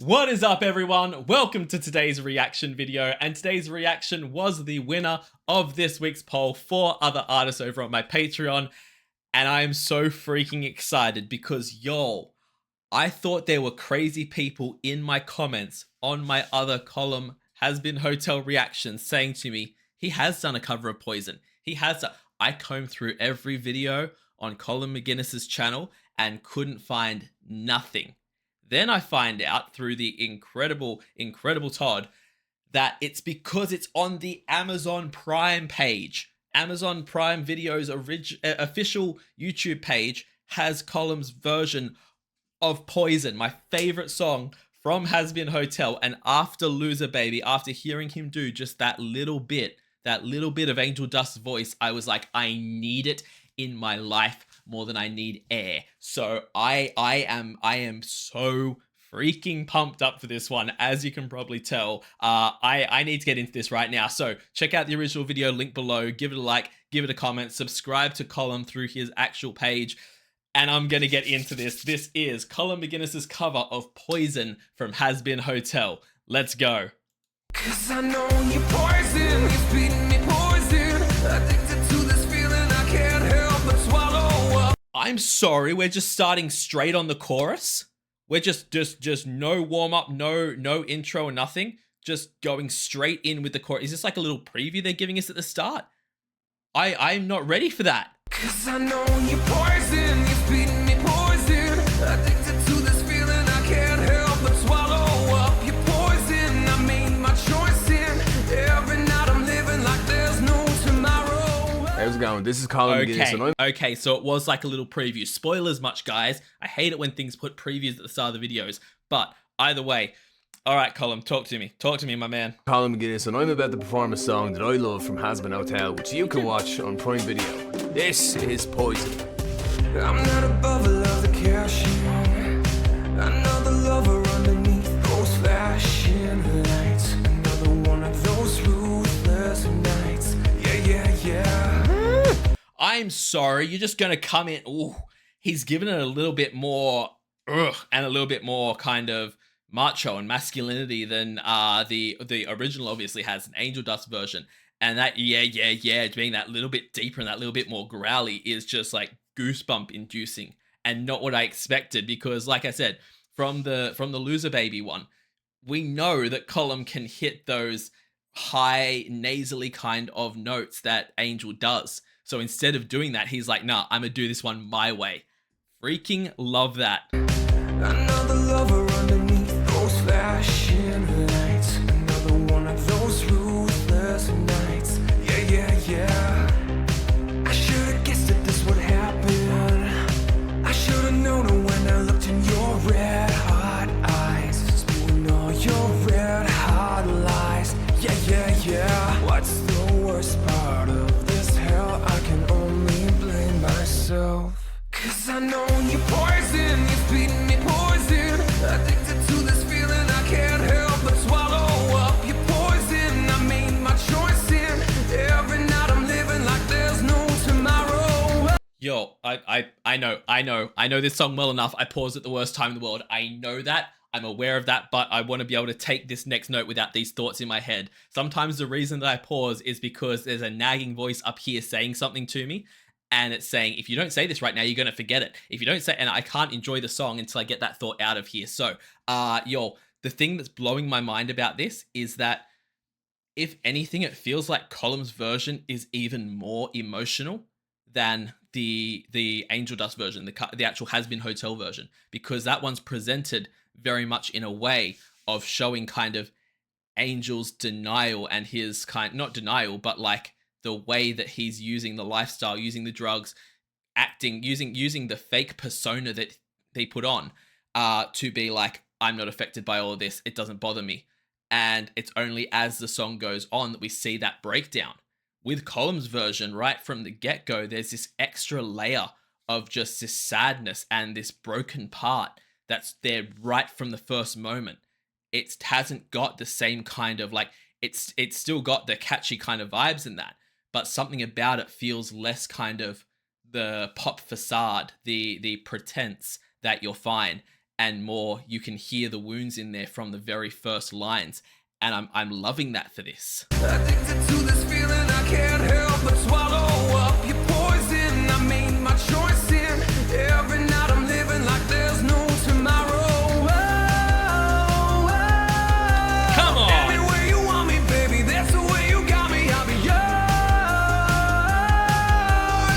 What is up, everyone? Welcome to today's reaction video, and today's reaction was the winner of this week's poll for other artists over on my Patreon, and I am so freaking excited because, y'all, I thought there were crazy people in my comments on my other Colm Has Been Hotel reactions saying to me, he has done a cover of Poison. He has done. I combed through every video on Colm McGuinness's channel and couldn't find nothing. Then I find out through the incredible Todd that it's because it's on the Amazon Prime page. Amazon Prime Video's official YouTube page has Colm's version of Poison, my favorite song from Has Been Hotel. And after Loser Baby, after hearing him do just that little bit of Angel Dust's voice, I was like, I need it in my life more than I need air. So I am so freaking pumped up for this one, as you can probably tell. I need to get into this right now. So check out the original video, link below, give it a like, give it a comment, subscribe to Colm through his actual page, and I'm gonna get into this. This is Colm McGuinness's cover of Poison from Has Been Hotel. Let's go. 'Cause I know you're poison, you're feeding me poison. Addicted to this feeling, I can't help but swallow up. I'm sorry, we're just starting straight on the chorus. We're just no warm up, no intro, nothing. Just going straight in with the chorus. Is this like a little preview they're giving us at the start? I'm not ready for that. 'Cause I know you're poison, you're feeding me poison. Addicted to this feeling, I can't help but swallow up your poison. I made my choice in every night. I'm living like there's no tomorrow. How's it going? This is Colm McGuinness. Okay, so it was like a little preview. Spoilers much, guys. I hate it when things put previews at the start of the videos. But either way, all right, Colm, talk to me. Talk to me, my man. Colm McGuinness, and I'm about to perform a song that I love from Has Been Hotel, which you can watch on Prime Video. This is Poison. I'm not above a love that cares you. Another lover underneath those flashing lights. Another one of those ruthless nights. Yeah. I'm sorry, you're just gonna come in. Ooh, he's given it a little bit more and a little bit more kind of macho and masculinity than the original obviously has, an Angel Dust version. And that being that little bit deeper and that little bit more growly is just like goosebump inducing and not what I expected, because like I said, from the Loser Baby one, we know that Colm can hit those high nasally kind of notes that Angel does. So instead of doing that, he's like, nah, I'm gonna do this one my way. Freaking love that. Another lover underneath those flashing lights. Another one of those ruthless nights. Yeah. I should've guessed that this would happen. I should've known it when I looked in your red hot eyes, spewing all your red hot lies. Yeah. What's the worst part of this hell? I can only blame myself. 'Cause I know you're poison, you're feeding me poison. Addicted to this feeling, I can't help but swallow up your poison. I made my choice in every night. I'm living like there's no tomorrow. Yo, I know this song well enough. I paused at the worst time in the world. I know that. I'm aware of that, but I want to be able to take this next note without these thoughts in my head. Sometimes the reason that I pause is because there's a nagging voice up here saying something to me, and it's saying, if you don't say this right now, you're going to forget it. If you don't say, and I can't enjoy the song until I get that thought out of here. So, the thing that's blowing my mind about this is that, if anything, it feels like Colm's version is even more emotional than the Angel Dust version, the actual Has Been Hotel version, because that one's presented very much in a way of showing kind of Angel's denial and his not denial, but like the way that he's using the lifestyle, using the drugs, acting, using the fake persona that they put on to be like, I'm not affected by all of this, it doesn't bother me. And it's only as the song goes on that we see that breakdown. With Colm's version, right from the get-go, there's this extra layer of just this sadness and this broken part that's there right from the first moment. It hasn't got the same kind of like, it's still got the catchy kind of vibes in that, but something about it feels less kind of the pop facade, the pretense that you'll find. and more, you can hear the wounds in there from the very first lines. And I'm loving that for this. Addicted to this feeling, I can't help but swallow up your poison. I made my choice in every night. I'm living like there's no tomorrow. Come on. Any way you want me, baby, that's the way you got me. I'll be yours.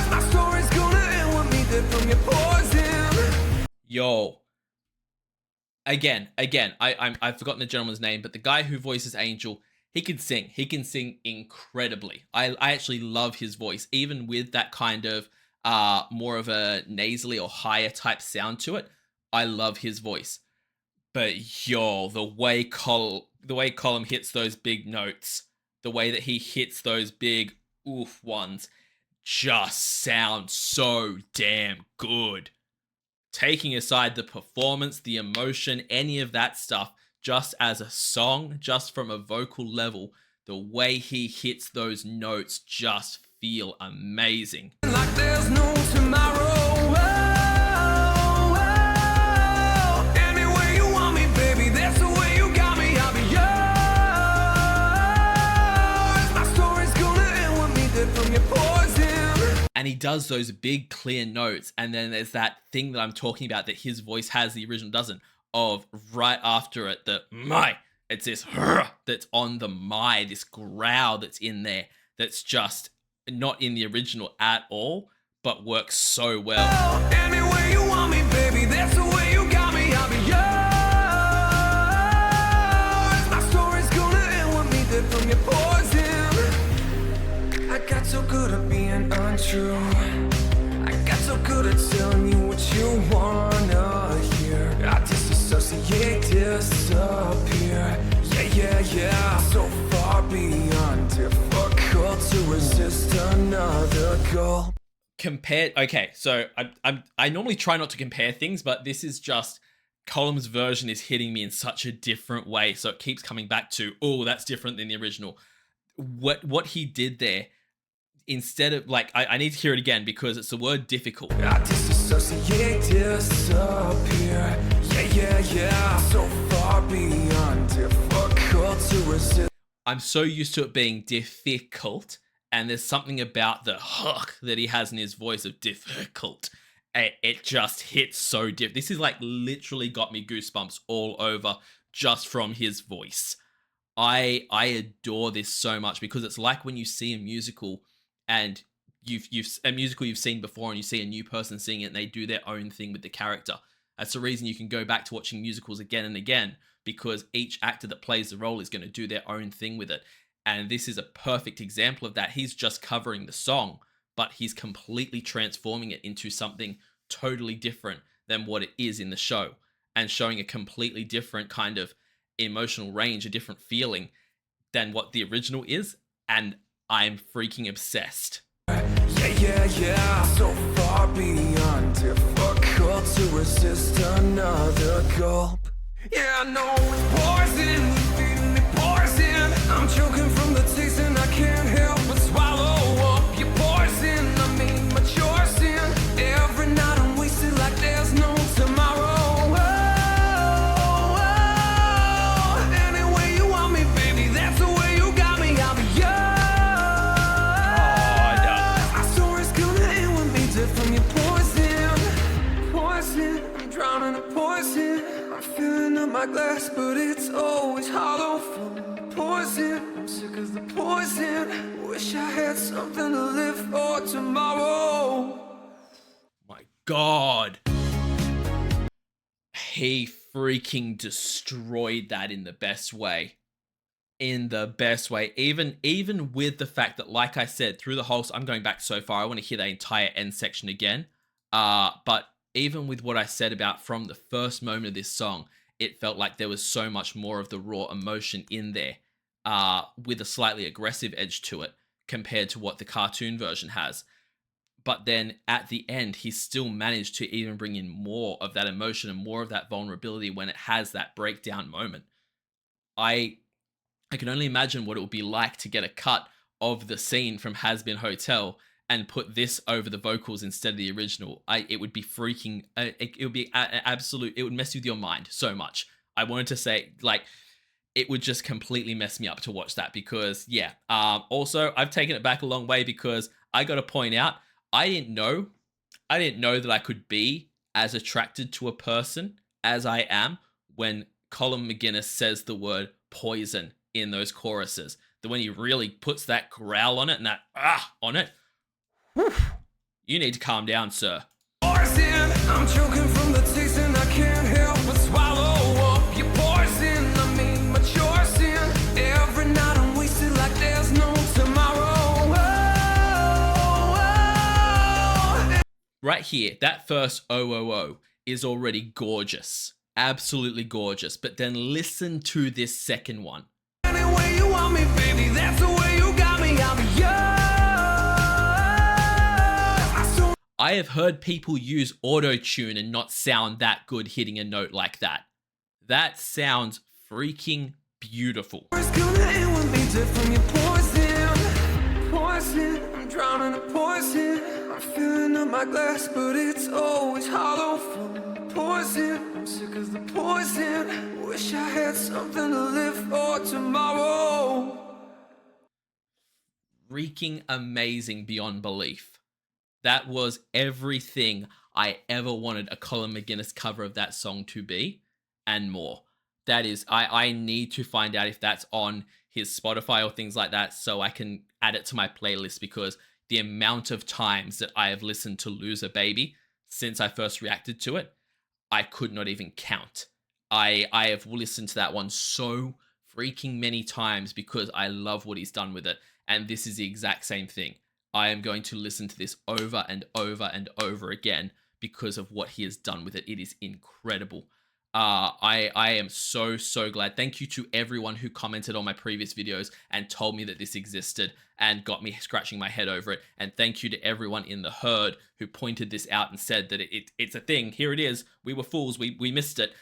My story's gonna end with me dead from your poison. Yo. Again, I've forgotten the gentleman's name, but the guy who voices Angel, he can sing. He can sing incredibly. I actually love his voice, even with that kind of more of a nasally or higher type sound to it. I love his voice. But yo, the way Colm hits those big notes, the way that he hits those big oof ones, just sounds so damn good. Taking aside the performance, the emotion, any of that stuff, just as a song, just from a vocal level, the way he hits those notes just feel amazing. Like there's no tomorrow. Any way you want me, baby, that's the way you got me. I'll be yours. My story's gonna end with me dead from your poison. And he does those big clear notes, and then there's that thing that I'm talking about that his voice has, the original doesn't, of right after it, the my, it's this that's on the my, this growl that's in there, that's just not in the original at all, but works so well. Any way you want me, baby, that's the way you got me. I'll be yours. My story's gonna end with me dead from your poison. I got so good at being untrue. I got so good at telling you what you wanna hear. I disassociate, disappear. Yeah. So far beyond difficult to resist another goal. Okay, so I normally try not to compare things, but this is just Colm's version is hitting me in such a different way, so it keeps coming back to, oh, that's different than the original. What he did there, instead of like, I need to hear it again because it's the word difficult. I disassociate, disappear. Yeah. So far beyond difficult to resist. I'm so used to it being difficult, and there's something about the huck that he has in his voice of difficult. It just hits so different. This is like literally got me goosebumps all over just from his voice. I adore this so much because it's like when you see a musical and you've a musical you've seen before and you see a new person sing it and they do their own thing with the character. That's the reason you can go back to watching musicals again and again, because each actor that plays the role is going to do their own thing with it. And this is a perfect example of that. He's just covering the song, but he's completely transforming it into something totally different than what it is in the show, and showing a completely different kind of emotional range, a different feeling than what the original is. And I'm freaking obsessed. Yeah. So far beyond difficult to resist another gulp. Yeah, I know it's poison, you're feeding me poison. I'm choking from the taste and I can't help but swallow up your poison. I made my choice in every night. I'm wasted like there's no tomorrow. Any way you want me, baby, that's the way you got me. I'll be yours. My story's gonna end with me dead from your poison. I'm drowning in poison. I'm filling up my glass, but it's always hollow from the poison. I'm sick of the poison. Wish I had something to live for tomorrow. My God. He freaking destroyed that in the best way. In the best way. Even with the fact that, like I said, through the whole, I'm going back so far, I want to hear that entire end section again. But even with what I said about from the first moment of this song, it felt like there was so much more of the raw emotion in there, with a slightly aggressive edge to it compared to what the cartoon version has. But then at the end, he still managed to even bring in more of that emotion and more of that vulnerability when it has that breakdown moment. I can only imagine what it would be like to get a cut of the scene from Has Been Hotel and put this over the vocals instead of the original, it would be freaking. It would be absolute. It would mess with your mind so much. I wanted to say like it would just completely mess me up to watch that because yeah. Also, I've taken it back a long way because I got to point out I didn't know that I could be as attracted to a person as I am when Colm McGuinness says the word poison in those choruses. That when he really puts that growl on it and that on it, whew, you need to calm down, sir. Poison, I'm choking from the taste and I can't help but swallow up your poison. I mean, but your sin. Every night I'm wasted like there's no tomorrow. Right here, that first oh is already gorgeous. Absolutely gorgeous. But then listen to this second one. Any way you want me, baby, that's the way you got me. I'm yours. I have heard people use auto-tune and not sound that good hitting a note like that. That sounds freaking beautiful. It's gonna end with me dead from your poison. Poison, I'm drowning in poison. I'm filling up my glass, but it's always hollow full. Poison, I'm sick of the poison. Wish I had something to live for tomorrow. Freaking amazing beyond belief. That was everything I ever wanted a Colm McGuinness cover of that song to be, and more. That is, I need to find out if that's on his Spotify or things like that so I can add it to my playlist because the amount of times that I have listened to Lose a Baby since I first reacted to it, I could not even count. I have listened to that one so freaking many times because I love what he's done with it, and this is the exact same thing. I am going to listen to this over and over and over again because of what he has done with it. It is incredible. I am so glad. Thank you to everyone who commented on my previous videos and told me that this existed and got me scratching my head over it. And thank you to everyone in the herd who pointed this out and said that it's a thing. Here it is. We were fools. We missed it.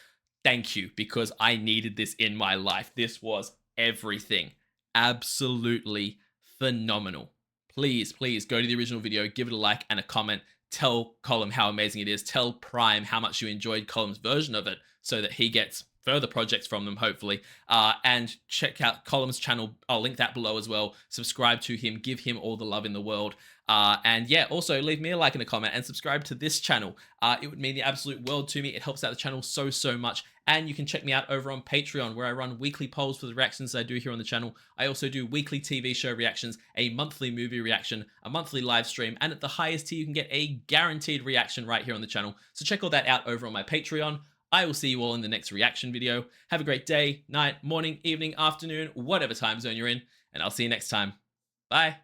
Thank you, because I needed this in my life. This was everything. Absolutely phenomenal. Please go to the original video, give it a like and a comment. Tell Colm how amazing it is. Tell Prime how much you enjoyed Colm's version of it so that he gets further projects from them, hopefully. And check out Colm's channel. I'll link that below as well. Subscribe to him. Give him all the love in the world. And yeah, also leave me a like and a comment and subscribe to this channel. It would mean the absolute world to me. It helps out the channel so much. And you can check me out over on Patreon, where I run weekly polls for the reactions I do here on the channel. I also do weekly TV show reactions, a monthly movie reaction, a monthly live stream, and at the highest tier, you can get a guaranteed reaction right here on the channel. So check all that out over on my Patreon. I will see you all in the next reaction video. Have a great day, night, morning, evening, afternoon, whatever time zone you're in, and I'll see you next time. Bye.